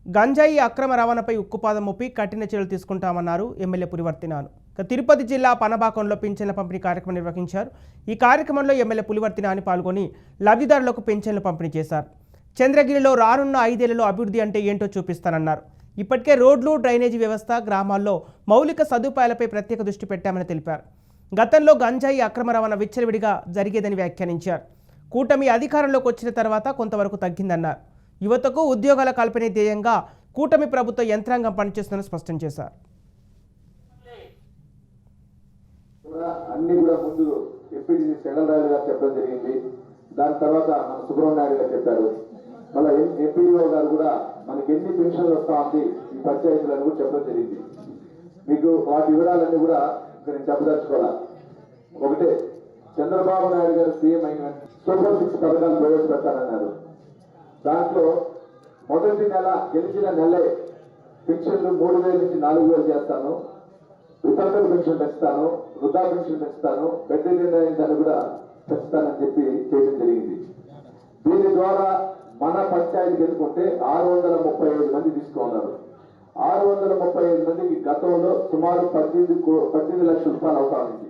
గంజాయి అక్రమ రవాణాపై ఉక్కుపాదం మోపి కఠిన చర్యలు తీసుకుంటామన్నారు ఎమ్మెల్యే పులివర్తి నాని. తిరుపతి జిల్లా పనబాకంలో పింఛన్ల పంపిణీ కార్యక్రమం నిర్వహించారు. ఈ కార్యక్రమంలో ఎమ్మెల్యే పులివర్తి నాని పాల్గొని లబ్ధిదారులకు పింఛన్లు పంపిణీ చేశారు. చంద్రగిరిలో రానున్న 5 ఏళ్లలో అభివృద్ధి అంటే ఏంటో చూపిస్తానన్నారు. ఇప్పటికే రోడ్లు, డ్రైనేజీ వ్యవస్థ, గ్రామాల్లో మౌలిక సదుపాయాలపై ప్రత్యేక దృష్టి పెట్టామని తెలిపారు. గతంలో గంజాయి అక్రమ రవాణా విచ్చలవిడిగా జరిగేదని వ్యాఖ్యానించారు. కూటమి అధికారంలోకి వచ్చిన తర్వాత కొంతవరకు తగ్గిందన్నారు. యువతకు ఉద్యోగాల కల్పనే ధ్యేయంగా కూటమి ప్రభుత్వ యంత్రాంగం పనిచేస్తుందని స్పష్టం చేశారు. అన్ని కూడా ముందు ఎంపీడీ సెగలరాయలు గారు చెప్పడం జరిగింది. దాని తర్వాత మన సుబ్రహ్మణ్య గారు చెప్పారు. మళ్ళీ ఎంపీడీఓ గారు కూడా మనకి ఎన్ని పెన్షన్లు వస్తా ఉంది ఈ పంచాయతీలను కూడా చెప్పడం జరిగింది. మీకు వాటి వివరాలన్నీ కూడా నేను చెప్పదలుచుకోవాలా. ఒకటే, చంద్రబాబు నాయుడు గారు సీఎం అయిన సూపర్ 6 పథకాలు ప్రవేశపెట్టారన్నారు. దాంట్లో మొదటి నెల గెలిచిన నెలే పెన్షన్లు 3,000 నుంచి 4,000 చేస్తాను, వితంతుల పెన్షన్ పెంచుతాను, వృద్ధా పెన్షన్ పెంచుతాను, బెడ్ నిర్ణయం దాన్ని కూడా పెంచుతానని చెప్పి చేయడం జరిగింది. దీని ద్వారా మన పంచాయతీకి ఎన్నుకుంటే 635 మంది తీసుకున్నారు. 635 మందికి గతంలో సుమారు 18 లక్షల రూపాయలు అవుతా ఉంది.